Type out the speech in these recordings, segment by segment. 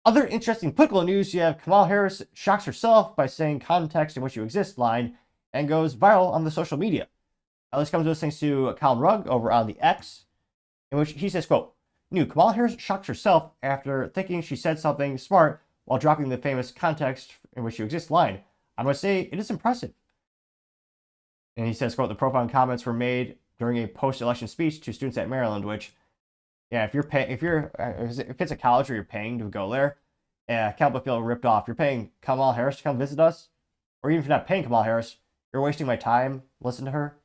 Other interesting political news, you have Kamala Harris shocks herself by saying context in which you exist line and goes viral on the social media. Now, this comes to us thanks to Colin Rugg over on the X, in which he says, quote, "New, Kamala Harris shocks herself after thinking she said something smart while dropping the famous context in which you exist line. I must say, it is impressive." And he says, quote, "The profound comments were made during a post-election speech to students at Maryland," which, yeah, if it's a college where you're paying to go there, yeah, I can't but feel ripped off. You're paying Kamala Harris to come visit us, or even if you're not paying Kamala Harris, you're wasting my time. Listen to her.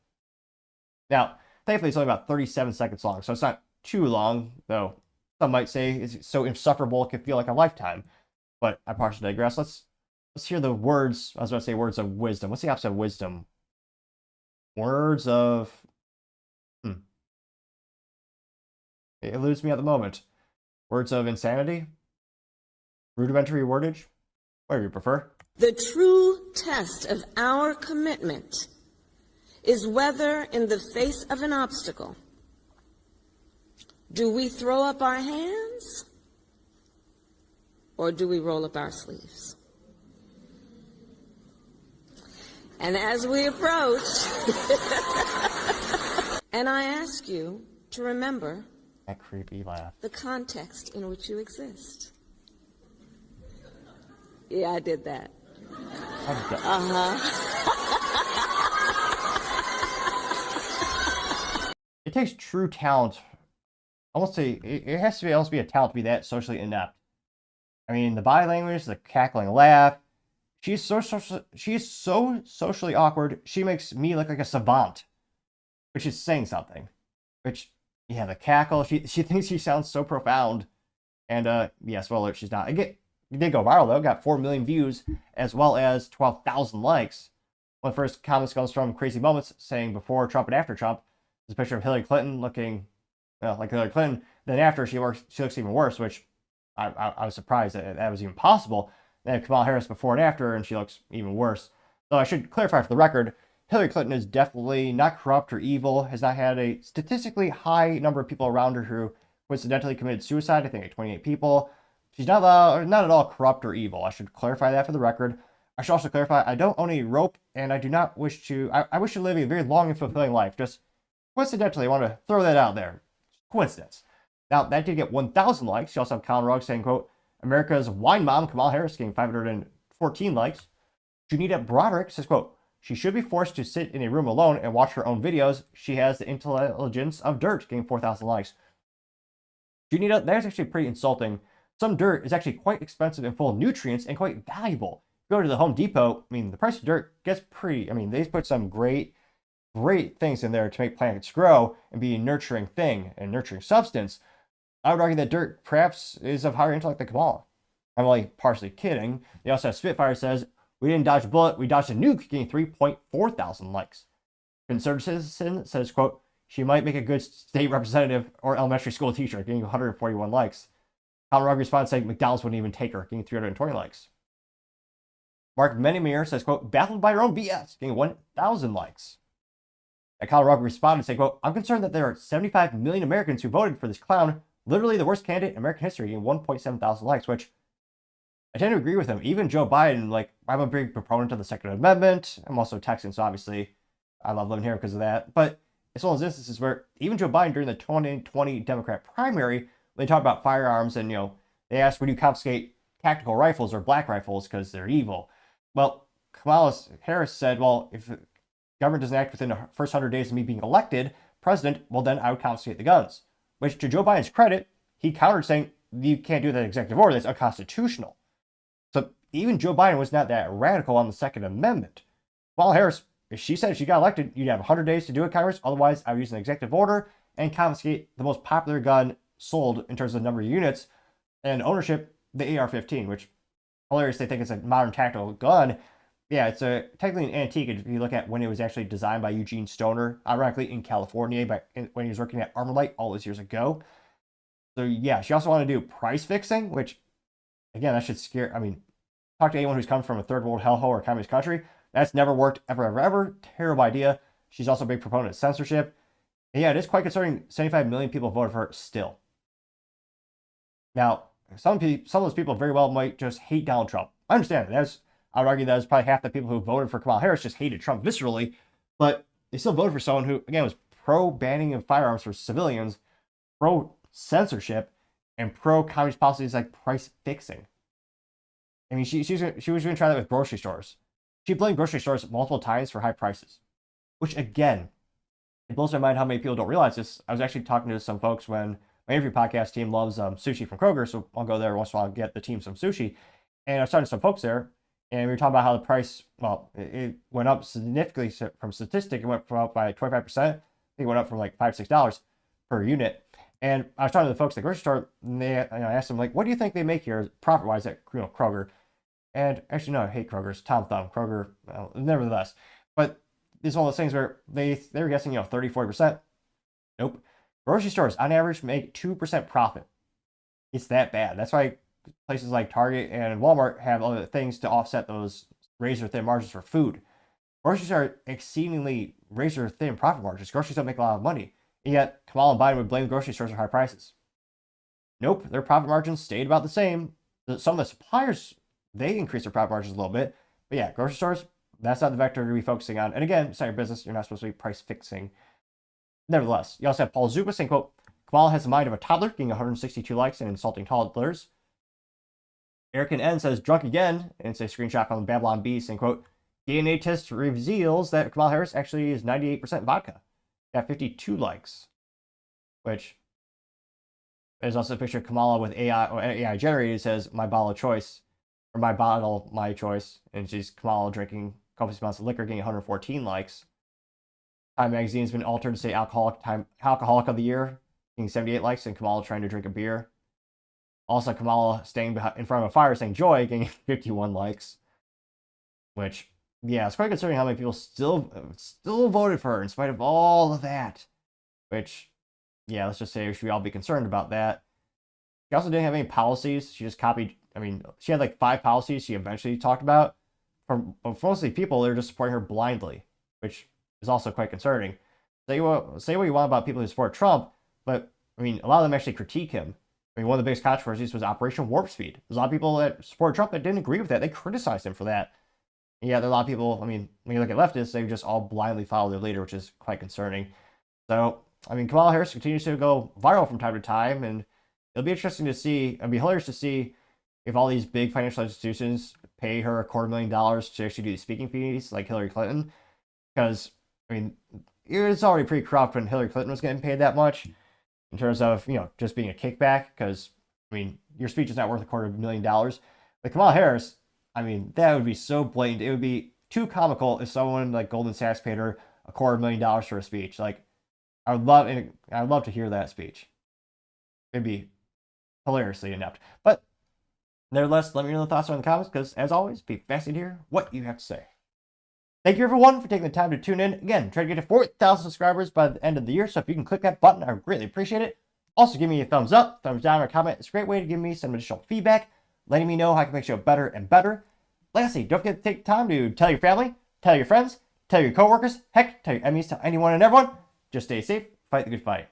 Now, thankfully, it's only about 37 seconds long, so it's not too long, though some might say it's so insufferable it could feel like a lifetime. But I partially digress. Let's hear the words. I was about to say words of wisdom. What's the opposite of wisdom? Words of it eludes me at the moment. Words of insanity? Rudimentary wordage? Whatever you prefer. The true test of our commitment is whether, in the face of an obstacle, do we throw up our hands or do we roll up our sleeves? And as we approach, and I ask you to remember that creepy laugh, the context in which you exist. Yeah, I did that. It takes true talent. I won't say it has to be almost be a talent to be that socially inept. I mean, the body language, the cackling laugh. She is so socially awkward. She makes me look like a savant, which is saying something. Which, yeah, the cackle. She thinks she sounds so profound, and yeah, spoiler alert, she's not. It did go viral though. Got 4 million views as well as 12,000 likes. One of the first comments comes from Crazy Moments saying before Trump and after Trump. There's a picture of Hillary Clinton looking like Hillary Clinton. Then after she looks even worse, which I was surprised that was even possible. Then Kamala Harris before and after, and she looks even worse. Though I should clarify for the record, Hillary Clinton is definitely not corrupt or evil, has not had a statistically high number of people around her who coincidentally committed suicide, I think like 28 people. She's not at all corrupt or evil. I should clarify that for the record. I should also clarify, I don't own a rope, and I do not wish to, I wish to live a very long and fulfilling life. Just coincidentally, I want to throw that out there. Coincidence. Now, that did get 1,000 likes. You also have Colin Rugg saying, quote, "America's wine mom, Kamala Harris, getting 514 likes. Junita Broderick says, quote, "She should be forced to sit in a room alone and watch her own videos. She has the intelligence of dirt," getting 4,000 likes. Junita, that's actually pretty insulting. Some dirt is actually quite expensive and full of nutrients and quite valuable. If you go to the Home Depot, I mean, the price of dirt gets pretty, I mean, they put some great things in there to make plants grow and be a nurturing thing and nurturing substance. I would argue that dirt perhaps is of higher intellect than Kamala. I'm only partially kidding. They also have Spitfire says, "We didn't dodge a bullet, we dodged a nuke," getting 3.4 thousand likes. Conservative Citizen says, quote, "She might make a good state representative or elementary school teacher," getting 141 likes. Colin Rugg responds saying McDonald's wouldn't even take her, getting 320 likes. Mark Menimir says, quote, "Baffled by your own BS," getting 1,000 likes. And Colin Rugg responded saying, quote, "I'm concerned that there are 75 million Americans who voted for this clown, literally the worst candidate in American history," getting 1.7 thousand likes, which I tend to agree with him. Even Joe Biden, like, I'm a big proponent of the Second Amendment. I'm also Texan, so obviously I love living here because of that. But it's one of those instances where even Joe Biden during the 2020 Democrat primary, when they talk about firearms and, they asked, would you confiscate tactical rifles or black rifles because they're evil? Well, Kamala Harris said, well, if the government doesn't act within the first 100 days of me being elected president, well, then I would confiscate the guns. Which, to Joe Biden's credit, he countered saying, you can't do that executive order. That's unconstitutional. So even Joe Biden was not that radical on the Second Amendment. Kamala Harris, if she said she got elected, you'd have 100 days to do it, Congress. Otherwise, I would use an executive order and confiscate the most popular gun sold in terms of the number of units and ownership, the AR-15, which, hilarious, they think it's a modern tactical gun. Yeah, it's technically an antique if you look at when it was actually designed by Eugene Stoner, ironically in California, when he was working at Armalite all those years ago. So yeah, she also wanted to do price fixing, which, again, that should scare, talk to anyone who's come from a third world hellhole or communist country. That's never worked ever. Terrible idea. She's also a big proponent of censorship. And yeah, it is quite concerning 75 million people voted for her still. Now, some of those people very well might just hate Donald Trump. I understand that. I would argue that is probably half the people who voted for Kamala Harris just hated Trump viscerally, but they still voted for someone who, again, was pro banning of firearms for civilians, pro censorship, and pro communist policies like price fixing. I mean, she was going to try that with grocery stores. She blamed grocery stores multiple times for high prices, which, again, it blows my mind how many people don't realize this. I was actually talking to some folks when my interview podcast team loves sushi from Kroger, so I'll go there once in a while and get the team some sushi. And I was talking to some folks there, and we were talking about how the price, well, it went up significantly from statistic. It went up by 25%. I think it went up from like $5, $6 per unit. And I was talking to the folks at the grocery store, and I asked them, like, what do you think they make here profit-wise at Kroger? And actually, no, I hate Kroger's Tom Thumb. Kroger, well, nevertheless. But it's one of those things where they were guessing, 30, 40%. Nope. Grocery stores, on average, make 2% profit. It's that bad. That's why places like Target and Walmart have other things to offset those razor-thin margins for food. Groceries are exceedingly razor-thin profit margins. Groceries don't make a lot of money. And yet, Kamala and Biden would blame grocery stores for high prices. Nope, their profit margins stayed about the same. Some of the suppliers, they increased their profit margins a little bit. But yeah, grocery stores, that's not the vector to be focusing on. And again, it's not your business. You're not supposed to be price fixing. Nevertheless, you also have Paul Zupa saying, quote, Kamala has the mind of a toddler, getting 162 likes and insulting toddlers. Erican N says, drunk again, and it's a screenshot from Babylon B saying, quote, DNA test reveals that Kamala Harris actually is 98% vodka. Got 52 likes, which there's also a picture of Kamala with AI generated. It says, my bottle of choice, or my bottle, my choice. And she's Kamala drinking copious amounts of liquor, getting 114 likes. Time magazine has been altered to say alcoholic of the year, getting 78 likes, and Kamala trying to drink a beer. Also, Kamala staying in front of a fire saying joy, getting 51 likes. Which, yeah, it's quite concerning how many people still voted for her in spite of all of that. Which, yeah, let's just say we should all be concerned about that. She also didn't have any policies. She just copied, she had like 5 policies she eventually talked about. For mostly people, they're just supporting her blindly, which is also quite concerning. Say what you want about people who support Trump, but, a lot of them actually critique him. One of the biggest controversies was Operation Warp Speed. There's a lot of people that support Trump that didn't agree with that. They criticized him for that. Yeah, there are a lot of people, when you look at leftists, they just all blindly follow their leader, which is quite concerning. So, Kamala Harris continues to go viral from time to time, and it'll be interesting to see, it'll be hilarious to see if all these big financial institutions pay her $250,000 to actually do these speaking fees, like Hillary Clinton. Because, it's already pretty corrupt when Hillary Clinton was getting paid that much, in terms of, just being a kickback, because, your speech is not worth $250,000. But Kamala Harris, that would be so blatant. It would be too comical if someone like Goldman Sachs paid her $250,000 for a speech. Like, I'd love to hear that speech. It'd be hilariously inept. But nevertheless, let me know the thoughts in the comments, because as always, be fascinated to hear what you have to say. Thank you, everyone, for taking the time to tune in. Again, try to get to 4,000 subscribers by the end of the year, so if you can click that button, I would greatly appreciate it. Also, give me a thumbs up, thumbs down, or comment. It's a great way to give me some additional feedback, letting me know how I can make the show better and better. Lastly, don't forget to take time to tell your family, tell your friends, tell your coworkers, heck, tell your enemies, tell anyone and everyone. Just stay safe, fight the good fight.